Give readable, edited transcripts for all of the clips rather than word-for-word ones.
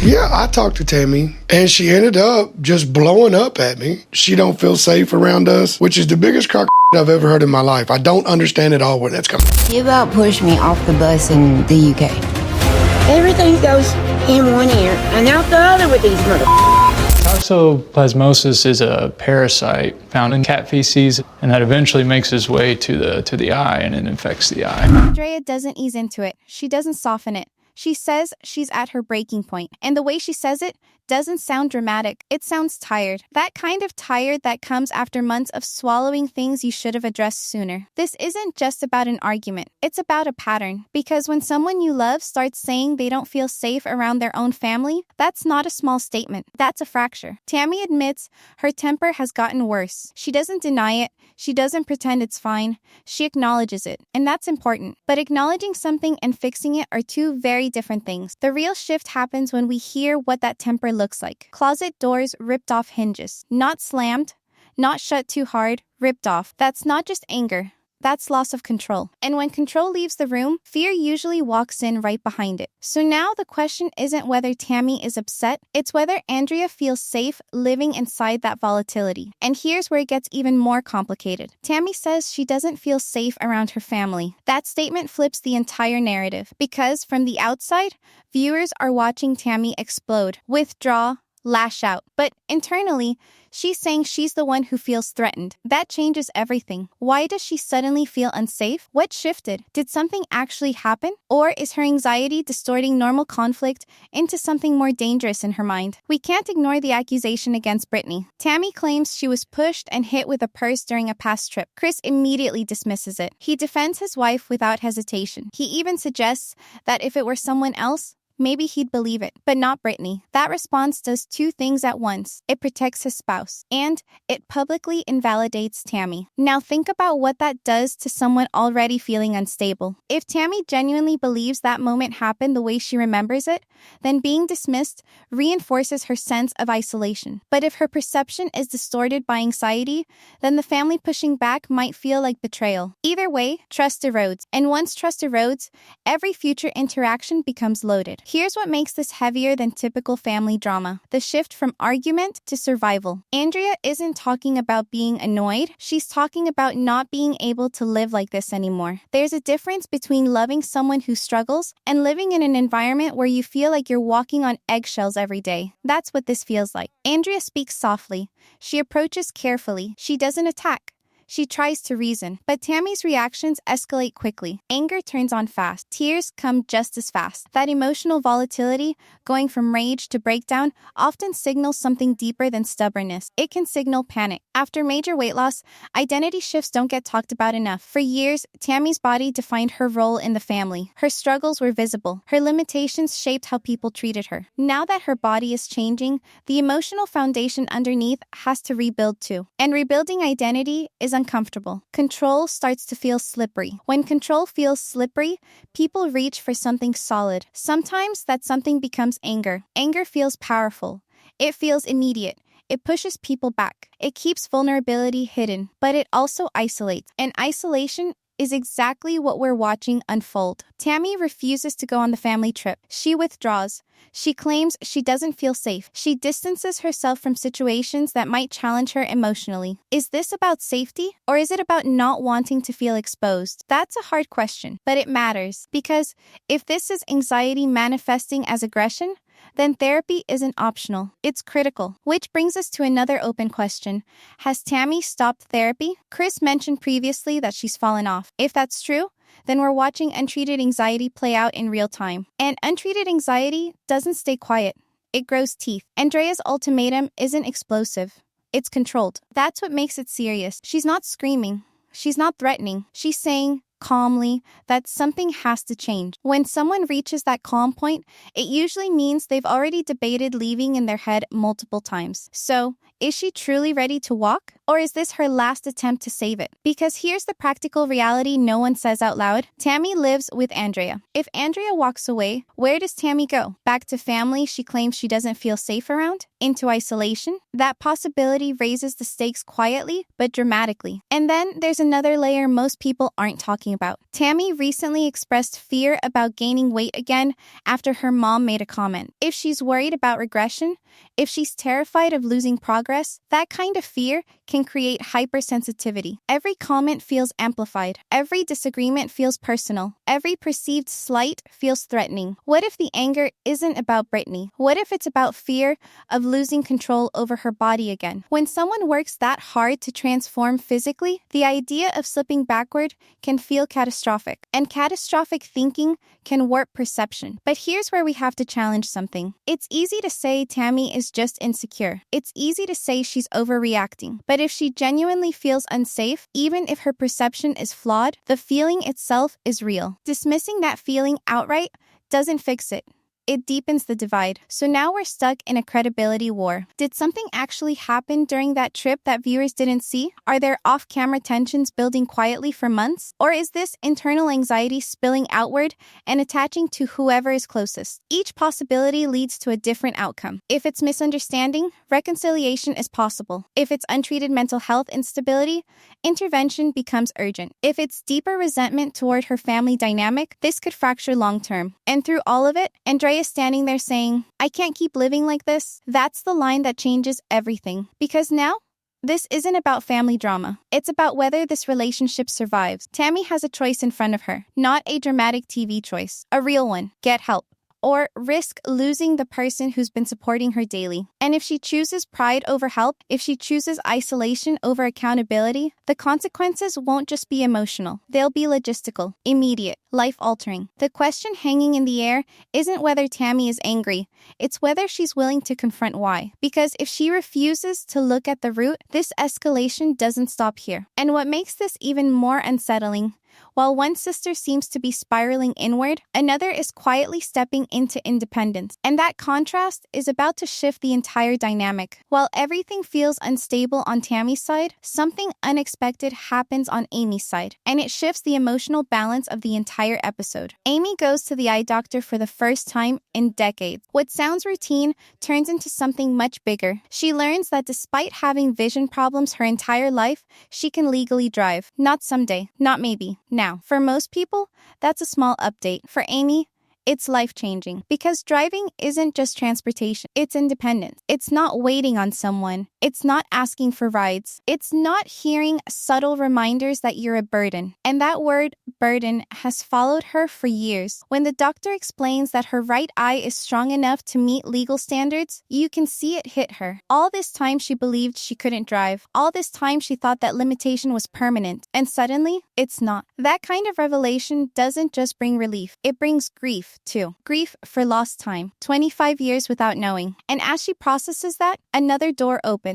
Yeah, I talked to Tammy, and she ended up just blowing up at me. She don't feel safe around us, which is the biggest crock I've ever heard in my life. I don't understand at all where that's coming from. You about pushed me off the bus in the UK. Everything goes in one ear and out the other with these Toxoplasmosis is a parasite found in cat feces, and that eventually makes its way to the eye, and it infects the eye. Andrea doesn't ease into it. She doesn't soften it. She says she's at her breaking point, and the way she says it doesn't sound dramatic. It sounds tired. That kind of tired that comes after months of swallowing things you should have addressed sooner. This isn't just about an argument. It's about a pattern. Because when someone you love starts saying they don't feel safe around their own family, that's not a small statement. That's a fracture. Tammy admits her temper has gotten worse. She doesn't deny it. She doesn't pretend it's fine. She acknowledges it, and that's important. But acknowledging something and fixing it are two very different things. The real shift happens when we hear what that temper looks like. Closet doors ripped off hinges. Not slammed, not shut too hard, ripped off. That's not just anger. That's loss of control. And when control leaves the room, fear usually walks in right behind it. So now the question isn't whether Tammy is upset, it's whether Andrea feels safe living inside that volatility. And here's where it gets even more complicated. Tammy says she doesn't feel safe around her family. That statement flips the entire narrative, because from the outside, viewers are watching Tammy explode, withdraw, lash out. But internally, she's saying she's the one who feels threatened. That changes everything. Why does she suddenly feel unsafe? What shifted? Did something actually happen? Or is her anxiety distorting normal conflict into something more dangerous in her mind? We can't ignore the accusation against Brittany. Tammy claims she was pushed and hit with a purse during a past trip. Chris immediately dismisses it. He defends his wife without hesitation. He even suggests that if it were someone else, maybe he'd believe it, but not Brittany. That response does two things at once. It protects his spouse, and it publicly invalidates Tammy. Now think about what that does to someone already feeling unstable. If Tammy genuinely believes that moment happened the way she remembers it, then being dismissed reinforces her sense of isolation. But if her perception is distorted by anxiety, then the family pushing back might feel like betrayal. Either way, trust erodes, and once trust erodes, every future interaction becomes loaded. Here's what makes this heavier than typical family drama: the shift from argument to survival. Andrea isn't talking about being annoyed. She's talking about not being able to live like this anymore. There's a difference between loving someone who struggles and living in an environment where you feel like you're walking on eggshells every day. That's what this feels like. Andrea speaks softly. She approaches carefully. She doesn't attack. She tries to reason, but Tammy's reactions escalate quickly. Anger turns on fast. Tears come just as fast. That emotional volatility, going from rage to breakdown, often signals something deeper than stubbornness. It can signal panic. After major weight loss, identity shifts don't get talked about enough. For years, Tammy's body defined her role in the family. Her struggles were visible. Her limitations shaped how people treated her. Now that her body is changing, the emotional foundation underneath has to rebuild too. And rebuilding identity is uncomfortable. Control starts to feel slippery. When control feels slippery, people reach for something solid. Sometimes that something becomes anger. Anger feels powerful. It feels immediate. It pushes people back. It keeps vulnerability hidden, but it also isolates. And isolation is exactly what we're watching unfold. Tammy refuses to go on the family trip. She withdraws. She claims she doesn't feel safe. She distances herself from situations that might challenge her emotionally. Is this about safety, or is it about not wanting to feel exposed? That's a hard question, but it matters, because if this is anxiety manifesting as aggression, then therapy isn't optional. It's critical. Which brings us to another open question. Has Tammy stopped therapy? Chris mentioned previously that she's fallen off. If that's true, then we're watching untreated anxiety play out in real time. And untreated anxiety doesn't stay quiet. It grows teeth. Andrea's ultimatum isn't explosive. It's controlled. That's what makes it serious. She's not screaming. She's not threatening. She's saying, calmly, that something has to change. When someone reaches that calm point, it usually means they've already debated leaving in their head multiple times. So, is she truly ready to walk? Or is this her last attempt to save it? Because here's the practical reality no one says out loud. Tammy lives with Andrea. If Andrea walks away, where does Tammy go? Back to family she claims she doesn't feel safe around? Into isolation? That possibility raises the stakes quietly, but dramatically. And then there's another layer most people aren't talking talking about. Tammy recently expressed fear about gaining weight again after her mom made a comment. If she's worried about regression, if she's terrified of losing progress, that kind of fear can create hypersensitivity. Every comment feels amplified. Every disagreement feels personal. Every perceived slight feels threatening. What if the anger isn't about Brittany? What if it's about fear of losing control over her body again? When someone works that hard to transform physically, the idea of slipping backward can feel catastrophic. And catastrophic thinking can warp perception. But here's where we have to challenge something. It's easy to say Tammy is just insecure. It's easy to say she's overreacting. But if she genuinely feels unsafe, even if her perception is flawed, the feeling itself is real. Dismissing that feeling outright doesn't fix it. It deepens the divide. So now we're stuck in a credibility war. Did something actually happen during that trip that viewers didn't see? Are there off-camera tensions building quietly for months? Or is this internal anxiety spilling outward and attaching to whoever is closest? Each possibility leads to a different outcome. If it's misunderstanding, reconciliation is possible. If it's untreated mental health instability, intervention becomes urgent. If it's deeper resentment toward her family dynamic, this could fracture long-term. And through all of it, Andrea standing there saying, "I can't keep living like this." That's the line that changes everything. Because now, this isn't about family drama. It's about whether this relationship survives. Tammy has a choice in front of her, not a dramatic TV choice, a real one. Get help. Or risk losing the person who's been supporting her daily. And if she chooses pride over help, if she chooses isolation over accountability, the consequences won't just be emotional. They'll be logistical, immediate, life-altering. The question hanging in the air isn't whether Tammy is angry, it's whether she's willing to confront why. Because if she refuses to look at the root, this escalation doesn't stop here. And what makes this even more unsettling, while one sister seems to be spiraling inward, another is quietly stepping into independence. And that contrast is about to shift the entire dynamic. While everything feels unstable on Tammy's side, something unexpected happens on Amy's side, and it shifts the emotional balance of the entire episode. Amy goes to the eye doctor for the first time in decades. What sounds routine turns into something much bigger. She learns that despite having vision problems her entire life, she can legally drive. Not someday, not maybe. Now, for most people, that's a small update. For Amy, it's life-changing because driving isn't just transportation. It's independence. It's not waiting on someone. It's not asking for rides. It's not hearing subtle reminders that you're a burden. And that word, burden, has followed her for years. When the doctor explains that her right eye is strong enough to meet legal standards, you can see it hit her. All this time she believed she couldn't drive. All this time she thought that limitation was permanent. And suddenly, it's not. That kind of revelation doesn't just bring relief. It brings grief, too. Grief for lost time. 25 years without knowing. And as she processes that, another door opens.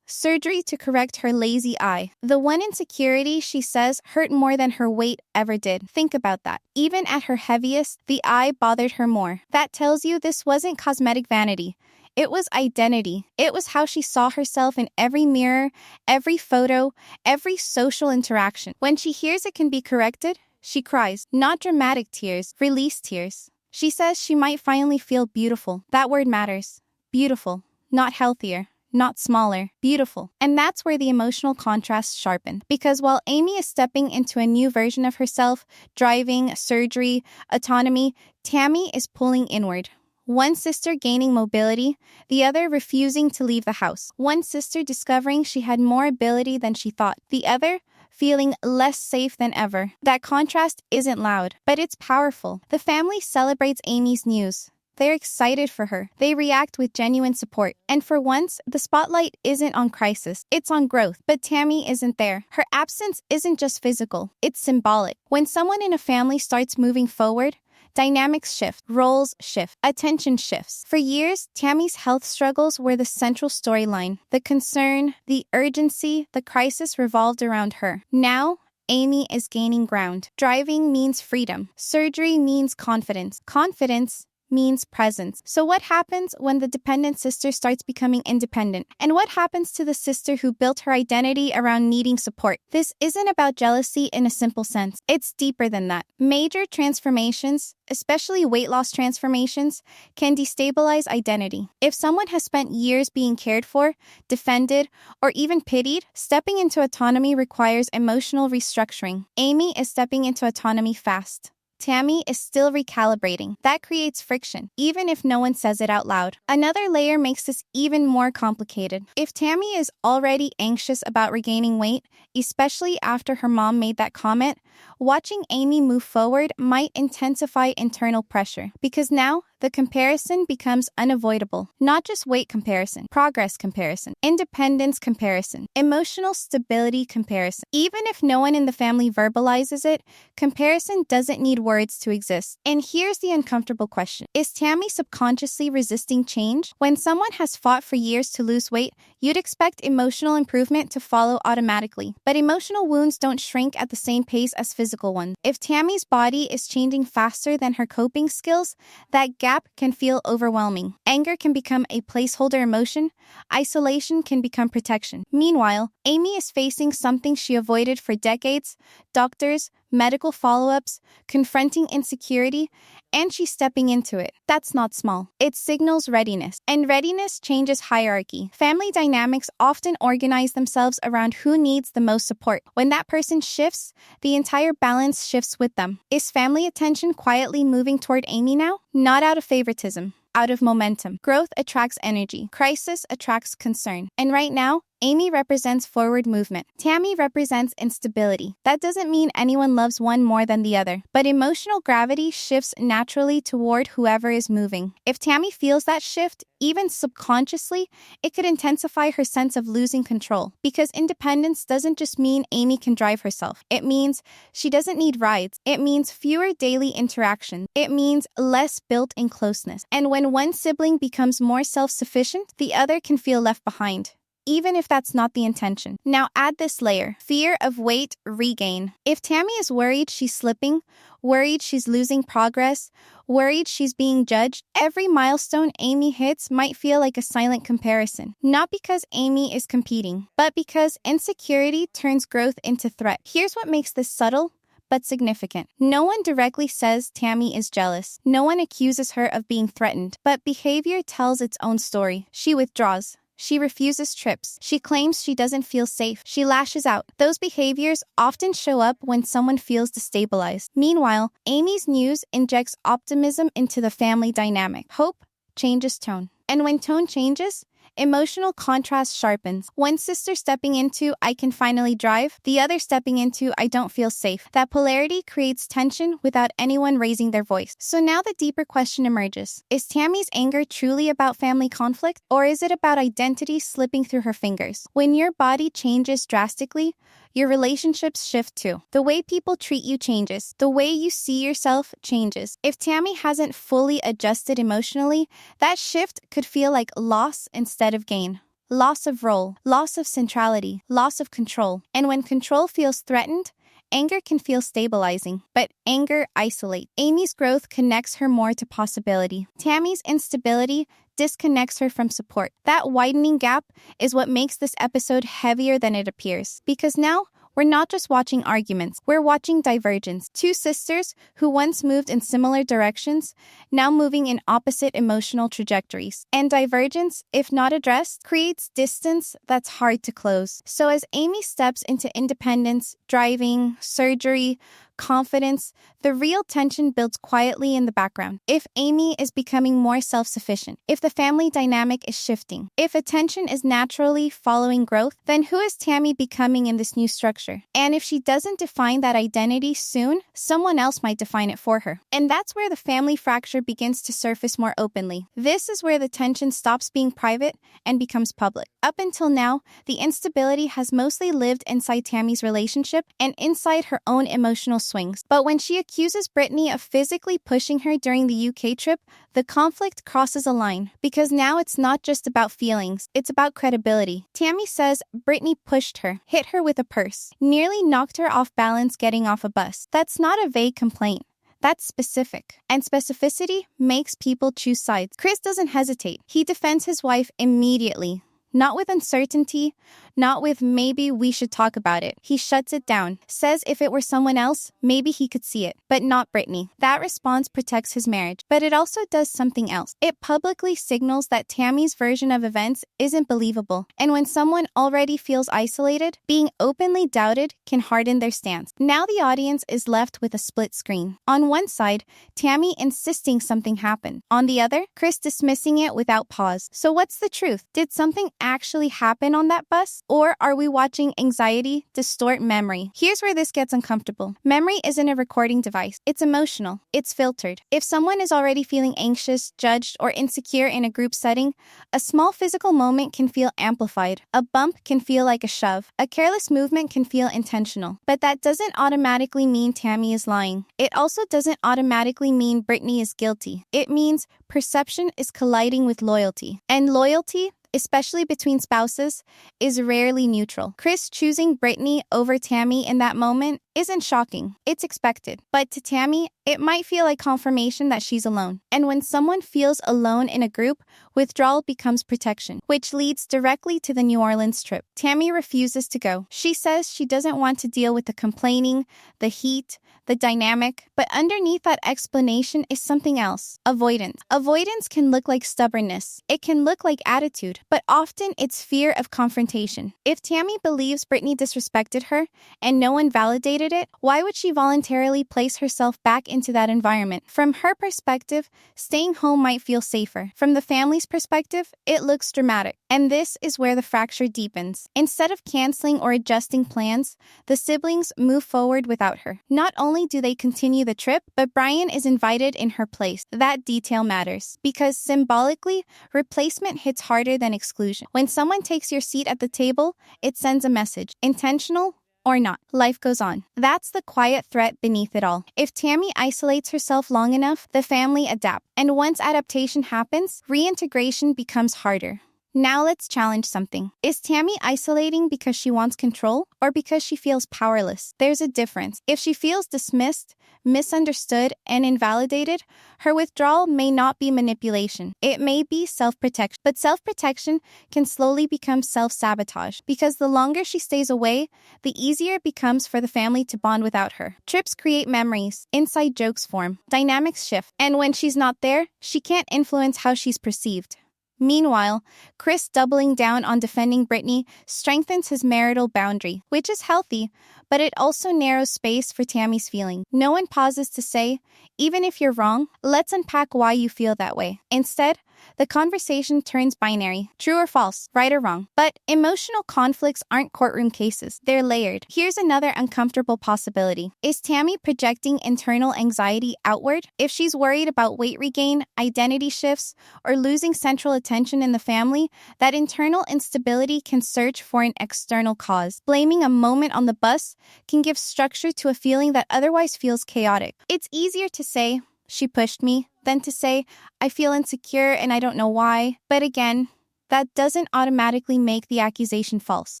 Surgery to correct her lazy eye. The one insecurity, she says, hurt more than her weight ever did. Think about that. Even at her heaviest, the eye bothered her more. That tells you this wasn't cosmetic vanity. It was identity. It was how she saw herself in every mirror, every photo, every social interaction. When she hears it can be corrected, she cries. Not dramatic tears, release tears. She says she might finally feel beautiful. That word matters. Beautiful. Not healthier. Not smaller, beautiful. And that's where the emotional contrasts sharpen. Because while Amy is stepping into a new version of herself, driving, surgery, autonomy, Tammy is pulling inward. One sister gaining mobility, the other refusing to leave the house. One sister discovering she had more ability than she thought. The other feeling less safe than ever. That contrast isn't loud, but it's powerful. The family celebrates Amy's news. They're excited for her. They react with genuine support. And for once, the spotlight isn't on crisis. It's on growth. But Tammy isn't there. Her absence isn't just physical. It's symbolic. When someone in a family starts moving forward, dynamics shift, roles shift, attention shifts. For years, Tammy's health struggles were the central storyline. The concern, the urgency, the crisis revolved around her. Now, Amy is gaining ground. Driving means freedom. Surgery means confidence. Confidence means presence. So what happens when the dependent sister starts becoming independent? And what happens to the sister who built her identity around needing support? This isn't about jealousy in a simple sense. It's deeper than that. Major transformations, especially weight loss transformations, can destabilize identity. If someone has spent years being cared for, defended, or even pitied, stepping into autonomy requires emotional restructuring. Amy is stepping into autonomy fast. Tammy is still recalibrating. That creates friction, even if no one says it out loud. Another layer makes this even more complicated. If Tammy is already anxious about regaining weight, especially after her mom made that comment, watching Amy move forward might intensify internal pressure, because now the comparison becomes unavoidable. Not just weight comparison, progress comparison, independence comparison, emotional stability comparison. Even if no one in the family verbalizes it, comparison doesn't need words to exist. And here's the uncomfortable question. Is Tammy subconsciously resisting change? When someone has fought for years to lose weight, you'd expect emotional improvement to follow automatically. But emotional wounds don't shrink at the same pace as physical ones. If Tammy's body is changing faster than her coping skills, that gap can feel overwhelming. Anger can become a placeholder emotion. Isolation can become protection. Meanwhile, Amy is facing something she avoided for decades: doctors, medical follow-ups, confronting insecurity, and she's stepping into it. That's not small. It signals readiness, and readiness changes hierarchy. Family dynamics often organize themselves around who needs the most support. When that person shifts, the entire balance shifts with them. Is family attention quietly moving toward Amy now? Not out of favoritism, out of momentum. Growth attracts energy. Crisis attracts concern. And right now, Amy represents forward movement. Tammy represents instability. That doesn't mean anyone loves one more than the other, but emotional gravity shifts naturally toward whoever is moving. If Tammy feels that shift, even subconsciously, it could intensify her sense of losing control. Because independence doesn't just mean Amy can drive herself. It means she doesn't need rides. It means fewer daily interactions. It means less built-in closeness. And when one sibling becomes more self-sufficient, the other can feel left behind, even if that's not the intention. Now add this layer: fear of weight regain. If Tammy is worried she's slipping, worried she's losing progress, worried she's being judged, every milestone Amy hits might feel like a silent comparison. Not because Amy is competing, but because insecurity turns growth into threat. Here's what makes this subtle but significant. No one directly says Tammy is jealous. No one accuses her of being threatened, but behavior tells its own story. She withdraws. She refuses trips. She claims she doesn't feel safe. She lashes out. Those behaviors often show up when someone feels destabilized. Meanwhile, Amy's news injects optimism into the family dynamic. Hope changes tone. And when tone changes, emotional contrast sharpens. One sister stepping into "I can finally drive," the other stepping into "I don't feel safe." That polarity creates tension without anyone raising their voice. So now the deeper question emerges. Is Tammy's anger truly about family conflict, or is it about identity slipping through her fingers? When your body changes drastically, your relationships shift too. The way people treat you changes. The way you see yourself changes. If Tammy hasn't fully adjusted emotionally, that shift could feel like loss instead of gain. Loss of role, loss of centrality, loss of control. And when control feels threatened, anger can feel stabilizing, but anger isolates. Amy's growth connects her more to possibility. Tammy's instability disconnects her from support. That widening gap is what makes this episode heavier than it appears. Because now, we're not just watching arguments, we're watching divergence. Two sisters who once moved in similar directions, now moving in opposite emotional trajectories. And divergence, if not addressed, creates distance that's hard to close. So as Amy steps into independence, driving, surgery, confidence, the real tension builds quietly in the background. If Amy is becoming more self-sufficient, if the family dynamic is shifting, if attention is naturally following growth, then who is Tammy becoming in this new structure? And if she doesn't define that identity soon, someone else might define it for her. And that's where the family fracture begins to surface more openly. This is where the tension stops being private and becomes public. Up until now, the instability has mostly lived inside Tammy's relationship and inside her own emotional swings. But when she accuses Brittany of physically pushing her during the UK trip, the conflict crosses a line. Because now it's not just about feelings, it's about credibility. Tammy says Brittany pushed her, hit her with a purse, nearly knocked her off balance getting off a bus. That's not a vague complaint. That's specific. And specificity makes people choose sides. Chris doesn't hesitate. He defends his wife immediately. Not with uncertainty, not with maybe we should talk about it. He shuts it down, says if it were someone else, maybe he could see it, but not Brittany. That response protects his marriage, but it also does something else. It publicly signals that Tammy's version of events isn't believable. And when someone already feels isolated, being openly doubted can harden their stance. Now the audience is left with a split screen. On one side, Tammy insisting something happened. On the other, Chris dismissing it without pause. So what's the truth? Did something actually happen on that bus? Or are we watching anxiety distort memory? Here's where this gets uncomfortable. Memory isn't a recording device. It's emotional. It's filtered. If someone is already feeling anxious, judged, or insecure in a group setting, a small physical moment can feel amplified. A bump can feel like a shove. A careless movement can feel intentional. But that doesn't automatically mean Tammy is lying. It also doesn't automatically mean Brittany is guilty. It means perception is colliding with loyalty. And loyalty, especially between spouses, is rarely neutral. Chris choosing Brittany over Tammy in that moment isn't shocking. It's expected. But to Tammy, it might feel like confirmation that she's alone. And when someone feels alone in a group, withdrawal becomes protection, which leads directly to the New Orleans trip. Tammy refuses to go. She says she doesn't want to deal with the complaining, the heat, the dynamic, but underneath that explanation is something else. Avoidance. Avoidance can look like stubbornness. It can look like attitude, but often it's fear of confrontation. If Tammy believes Brittany disrespected her and no one validated it, why would she voluntarily place herself back into that environment? From her perspective, staying home might feel safer. From the family's perspective, it looks dramatic. And this is where the fracture deepens. Instead of canceling or adjusting plans, the siblings move forward without her. Not only do they continue the trip, but Brian is invited in her place. That detail matters, because symbolically, replacement hits harder than exclusion. When someone takes your seat at the table, it sends a message, intentional or not. Life goes on. That's the quiet threat beneath it all. If Tammy isolates herself long enough, the family adapts. And once adaptation happens, reintegration becomes harder. Now let's challenge something. Is Tammy isolating because she wants control or because she feels powerless? There's a difference. If she feels dismissed, misunderstood, and invalidated, her withdrawal may not be manipulation. It may be self-protection. But self-protection can slowly become self-sabotage because the longer she stays away, the easier it becomes for the family to bond without her. Trips create memories. Inside jokes form. Dynamics shift. And when she's not there, she can't influence how she's perceived. Meanwhile, Chris doubling down on defending Brittany strengthens his marital boundary, which is healthy, but it also narrows space for Tammy's feeling. No one pauses to say, even if you're wrong, let's unpack why you feel that way. Instead, the conversation turns binary, true or false, right or wrong. But emotional conflicts aren't courtroom cases. They're layered. Here's another uncomfortable possibility. Is Tammy projecting internal anxiety outward? If she's worried about weight regain, identity shifts, or losing central attention in the family, that internal instability can search for an external cause. Blaming a moment on the bus can give structure to a feeling that otherwise feels chaotic. It's easier to say, she pushed me, than to say, I feel insecure and I don't know why. But again, that doesn't automatically make the accusation false.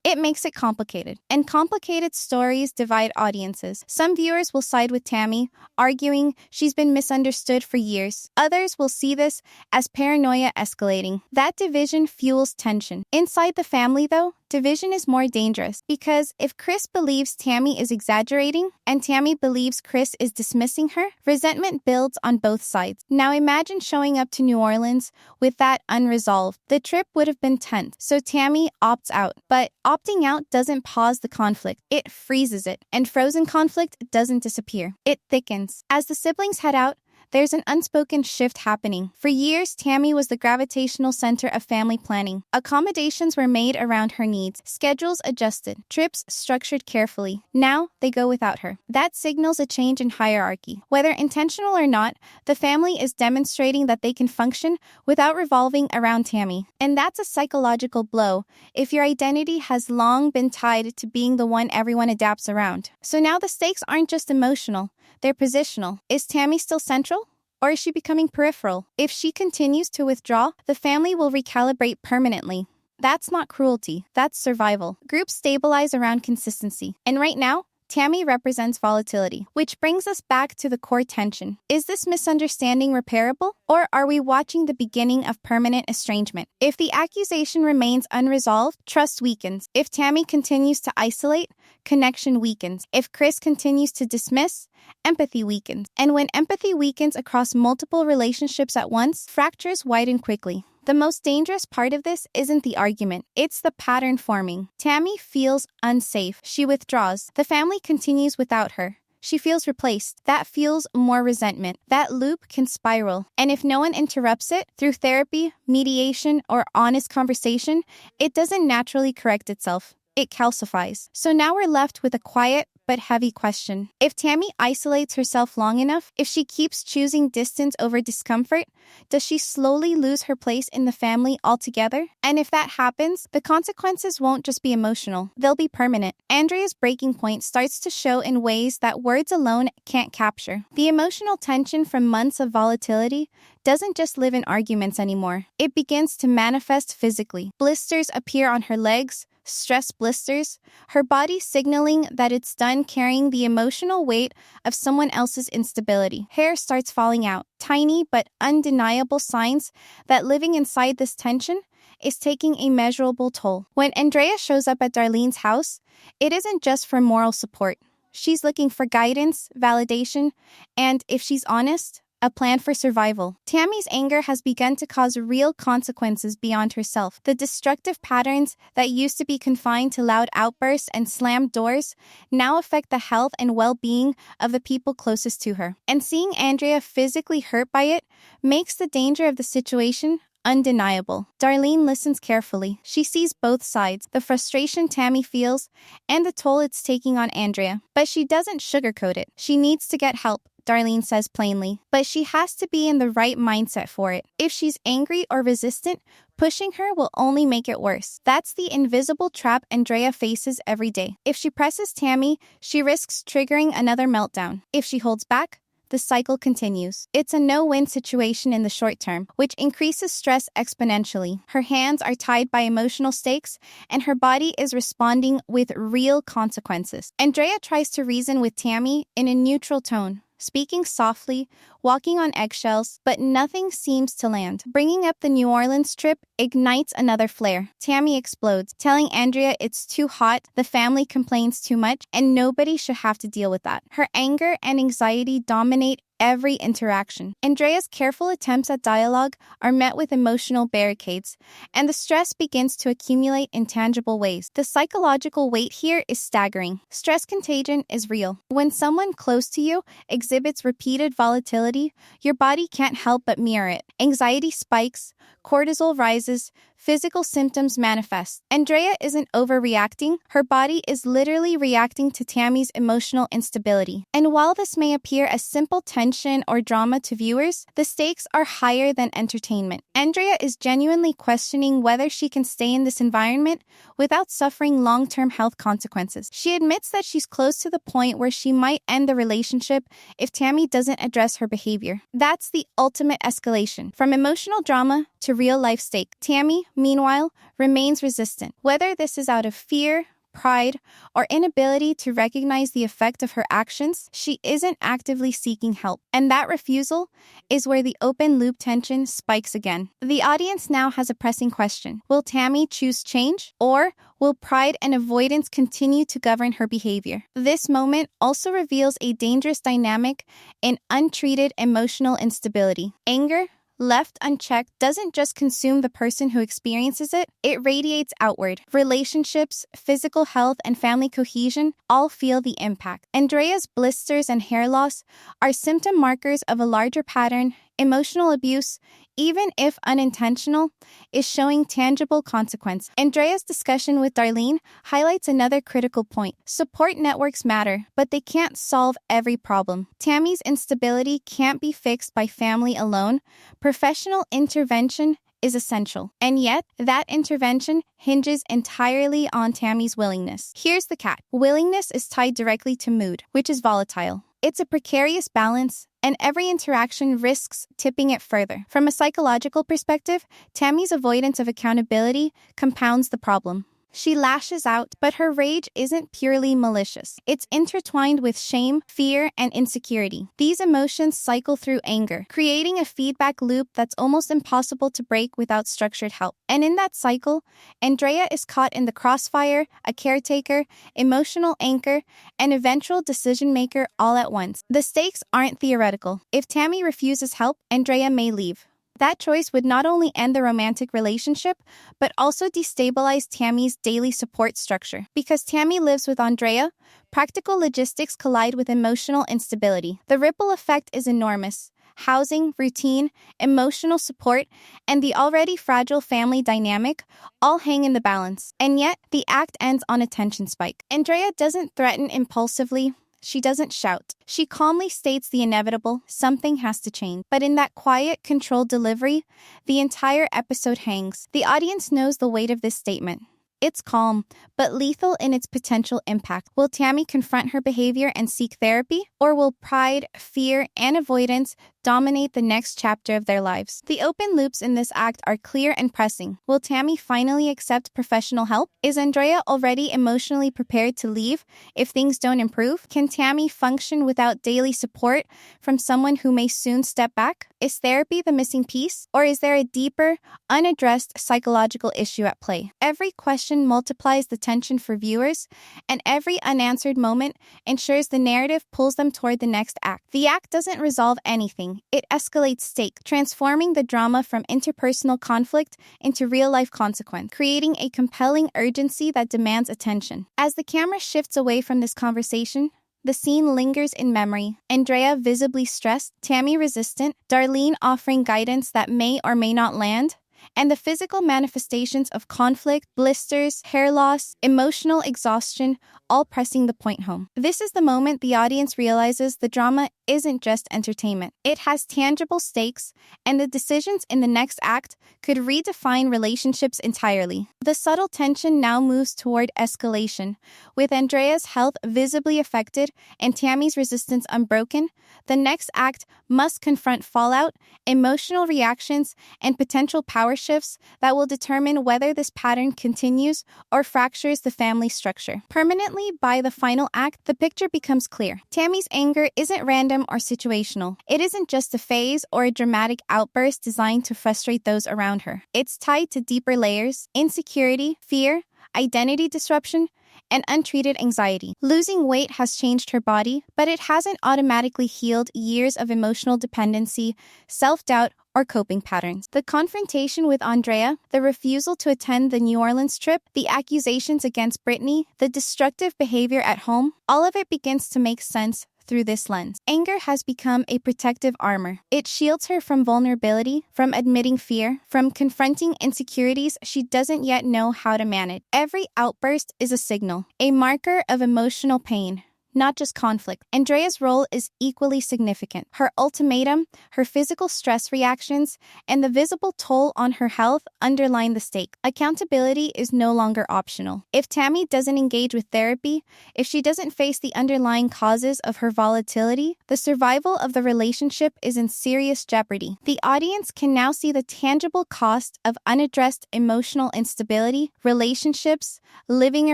It makes it complicated. And complicated stories divide audiences. Some viewers will side with Tammy, arguing she's been misunderstood for years. Others will see this as paranoia escalating. That division fuels tension. Inside the family, though, division is more dangerous because if Chris believes Tammy is exaggerating and Tammy believes Chris is dismissing her, resentment builds on both sides. Now imagine showing up to New Orleans with that unresolved. The trip would have been tense, so Tammy opts out. But opting out doesn't pause the conflict, it freezes it. And frozen conflict doesn't disappear, it thickens. As the siblings head out, there's an unspoken shift happening. For years, Tammy was the gravitational center of family planning. Accommodations were made around her needs, schedules adjusted, trips structured carefully. Now, they go without her. That signals a change in hierarchy. Whether intentional or not, the family is demonstrating that they can function without revolving around Tammy. And that's a psychological blow if your identity has long been tied to being the one everyone adapts around. So now the stakes aren't just emotional, they're positional. Is Tammy still central? Or is she becoming peripheral? If she continues to withdraw, the family will recalibrate permanently. That's not cruelty, that's survival. Groups stabilize around consistency. And right now, Tammy represents volatility, which brings us back to the core tension. Is this misunderstanding repairable, or are we watching the beginning of permanent estrangement? If the accusation remains unresolved, trust weakens. If Tammy continues to isolate, connection weakens. If Chris continues to dismiss, empathy weakens. And when empathy weakens across multiple relationships at once, fractures widen quickly. The most dangerous part of this isn't the argument, it's the pattern forming. Tammy feels unsafe. She withdraws. The family continues without her. She feels replaced. That fuels more resentment. That loop can spiral. And if no one interrupts it, through therapy, mediation, or honest conversation, it doesn't naturally correct itself. It calcifies. So now we're left with a quiet but heavy question. If Tammy isolates herself long enough, if she keeps choosing distance over discomfort, does she slowly lose her place in the family altogether? And if that happens, the consequences won't just be emotional, they'll be permanent. Andrea's breaking point starts to show in ways that words alone can't capture. The emotional tension from months of volatility doesn't just live in arguments anymore. It begins to manifest physically. Blisters appear on her legs, stress blisters, her body signaling that it's done carrying the emotional weight of someone else's instability. Hair starts falling out, tiny but undeniable signs that living inside this tension is taking a measurable toll. When Andrea shows up at Darlene's house, it isn't just for moral support. She's looking for guidance, validation, and, if she's honest, a plan for survival. Tammy's anger has begun to cause real consequences beyond herself. The destructive patterns that used to be confined to loud outbursts and slammed doors now affect the health and well-being of the people closest to her. And seeing Andrea physically hurt by it makes the danger of the situation undeniable. Darlene listens carefully. She sees both sides, the frustration Tammy feels and the toll it's taking on Andrea. But she doesn't sugarcoat it. She needs to get help, Darlene says plainly, but she has to be in the right mindset for it. If she's angry or resistant, pushing her will only make it worse. That's the invisible trap Andrea faces every day. If she presses Tammy, she risks triggering another meltdown. If she holds back, the cycle continues. It's a no-win situation in the short term, which increases stress exponentially. Her hands are tied by emotional stakes, and her body is responding with real consequences. Andrea tries to reason with Tammy in a neutral tone, speaking softly, walking on eggshells, but nothing seems to land. Bringing up the New Orleans trip ignites another flare. Tammy explodes, telling Andrea it's too hot, the family complains too much, and nobody should have to deal with that. Her anger and anxiety dominate every interaction. Andrea's careful attempts at dialogue are met with emotional barricades, and the stress begins to accumulate in tangible ways. The psychological weight here is staggering. Stress contagion is real. When someone close to you exhibits repeated volatility, your body can't help but mirror it. Anxiety spikes, cortisol rises, physical symptoms manifest. Andrea isn't overreacting. Her body is literally reacting to Tammy's emotional instability. And while this may appear as simple tension or drama to viewers, the stakes are higher than entertainment. Andrea is genuinely questioning whether she can stay in this environment without suffering long-term health consequences. She admits that she's close to the point where she might end the relationship if Tammy doesn't address her behavior. That's the ultimate escalation. From emotional drama to real-life stake. Tammy, meanwhile, remains resistant. Whether this is out of fear, pride, or inability to recognize the effect of her actions, she isn't actively seeking help. And that refusal is where the open loop tension spikes again. The audience now has a pressing question. Will Tammy choose change, or will pride and avoidance continue to govern her behavior? This moment also reveals a dangerous dynamic in untreated emotional instability. Anger, left unchecked, doesn't just consume the person who experiences it, it radiates outward. Relationships, physical health, and family cohesion all feel the impact. Andrea's blisters and hair loss are symptom markers of a larger pattern. Emotional abuse, even if unintentional, is showing tangible consequence. Andrea's discussion with Darlene highlights another critical point. Support networks matter, but they can't solve every problem. Tammy's instability can't be fixed by family alone. Professional intervention is essential. And yet, that intervention hinges entirely on Tammy's willingness. Here's the catch. Willingness is tied directly to mood, which is volatile. It's a precarious balance, and every interaction risks tipping it further. From a psychological perspective, Tammy's avoidance of accountability compounds the problem. She lashes out, but her rage isn't purely malicious. It's intertwined with shame, fear, and insecurity. These emotions cycle through anger, creating a feedback loop that's almost impossible to break without structured help. And in that cycle, Andrea is caught in the crossfire, a caretaker, emotional anchor, and eventual decision maker all at once. The stakes aren't theoretical. If Tammy refuses help, Andrea may leave. That choice would not only end the romantic relationship, but also destabilize Tammy's daily support structure. Because Tammy lives with Andrea, practical logistics collide with emotional instability. The ripple effect is enormous. Housing, routine, emotional support, and the already fragile family dynamic all hang in the balance. And yet, the act ends on a tension spike. Andrea doesn't threaten impulsively. She doesn't shout. She calmly states the inevitable, something has to change. But in that quiet, controlled delivery, the entire episode hangs. The audience knows the weight of this statement. It's calm, but lethal in its potential impact. Will Tammy confront her behavior and seek therapy? Or will pride, fear, and avoidance dominate the next chapter of their lives? The open loops in this act are clear and pressing. Will Tammy finally accept professional help? Is Andrea already emotionally prepared to leave if things don't improve? Can Tammy function without daily support from someone who may soon step back? Is therapy the missing piece? Or is there a deeper, unaddressed psychological issue at play? Every question multiplies the tension for viewers, and every unanswered moment ensures the narrative pulls them toward the next act. The act doesn't resolve anything. It escalates stake, transforming the drama from interpersonal conflict into real-life consequence, creating a compelling urgency that demands attention. As the camera shifts away from this conversation, the scene lingers in memory. Andrea visibly stressed, Tammy resistant, Darlene offering guidance that may or may not land, and the physical manifestations of conflict, blisters, hair loss, emotional exhaustion, all pressing the point home. This is the moment the audience realizes the drama isn't just entertainment. It has tangible stakes, and the decisions in the next act could redefine relationships entirely. The subtle tension now moves toward escalation. With Andrea's health visibly affected and Tammy's resistance unbroken, the next act must confront fallout, emotional reactions, and potential power shifts that will determine whether this pattern continues or fractures the family structure. Permanently, by the final act, the picture becomes clear. Tammy's anger isn't random or situational. It isn't just a phase or a dramatic outburst designed to frustrate those around her. It's tied to deeper layers: insecurity, fear, identity disruption, and untreated anxiety. Losing weight has changed her body, but it hasn't automatically healed years of emotional dependency, self-doubt, or coping patterns. The confrontation with Andrea, the refusal to attend the New Orleans trip, the accusations against Brittany, the destructive behavior at home, all of it begins to make sense through this lens. Anger has become a protective armor. It shields her from vulnerability, from admitting fear, from confronting insecurities she doesn't yet know how to manage. Every outburst is a signal, a marker of emotional pain, not just conflict. Andrea's role is equally significant. Her ultimatum, her physical stress reactions, and the visible toll on her health underline the stake. Accountability is no longer optional. If Tammy doesn't engage with therapy, if she doesn't face the underlying causes of her volatility, the survival of the relationship is in serious jeopardy. The audience can now see the tangible cost of unaddressed emotional instability, relationships, living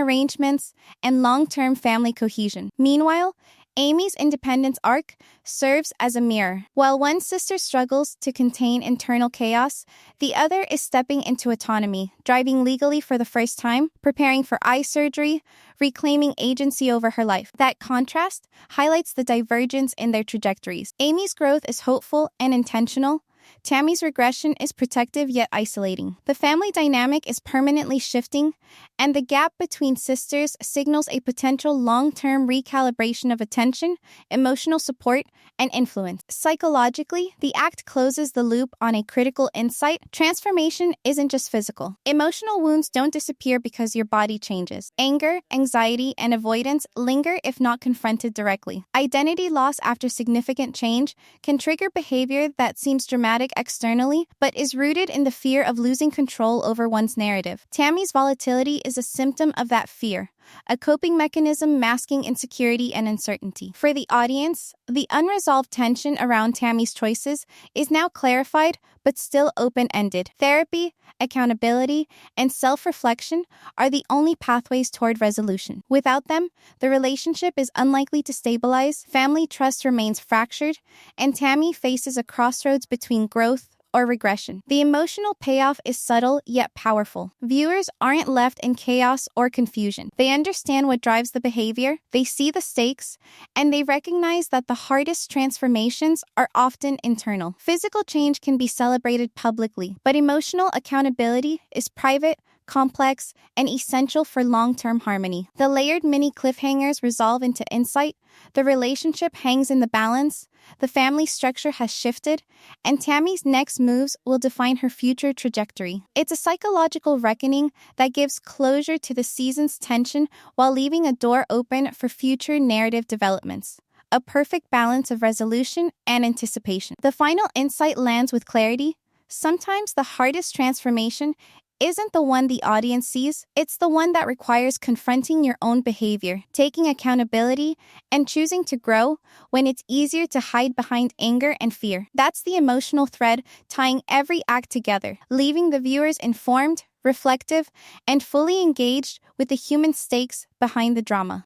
arrangements, and long-term family cohesion. Meanwhile, Amy's independence arc serves as a mirror. While one sister struggles to contain internal chaos, the other is stepping into autonomy, driving legally for the first time, preparing for eye surgery, reclaiming agency over her life. That contrast highlights the divergence in their trajectories. Amy's growth is hopeful and intentional. Tammy's regression is protective yet isolating. The family dynamic is permanently shifting, and the gap between sisters signals a potential long-term recalibration of attention, emotional support, and influence. Psychologically, the act closes the loop on a critical insight. Transformation isn't just physical. Emotional wounds don't disappear because your body changes. Anger, anxiety, and avoidance linger if not confronted directly. Identity loss after significant change can trigger behavior that seems dramatic externally, but is rooted in the fear of losing control over one's narrative. Tammy's volatility is a symptom of that fear, a coping mechanism masking insecurity and uncertainty. For the audience, the unresolved tension around Tammy's choices is now clarified but still open-ended. Therapy, accountability, and self-reflection are the only pathways toward resolution. Without them, the relationship is unlikely to stabilize, family trust remains fractured, and Tammy faces a crossroads between growth or regression. The emotional payoff is subtle yet powerful. Viewers aren't left in chaos or confusion. They understand what drives the behavior, they see the stakes, and they recognize that the hardest transformations are often internal. Physical change can be celebrated publicly, but emotional accountability is private, complex, and essential for long-term harmony. The layered mini cliffhangers resolve into insight, the relationship hangs in the balance, the family structure has shifted, and Tammy's next moves will define her future trajectory. It's a psychological reckoning that gives closure to the season's tension while leaving a door open for future narrative developments. A perfect balance of resolution and anticipation. The final insight lands with clarity. Sometimes the hardest transformation isn't the one the audience sees, it's the one that requires confronting your own behavior, taking accountability, and choosing to grow when it's easier to hide behind anger and fear. That's the emotional thread tying every act together, leaving the viewers informed, reflective, and fully engaged with the human stakes behind the drama.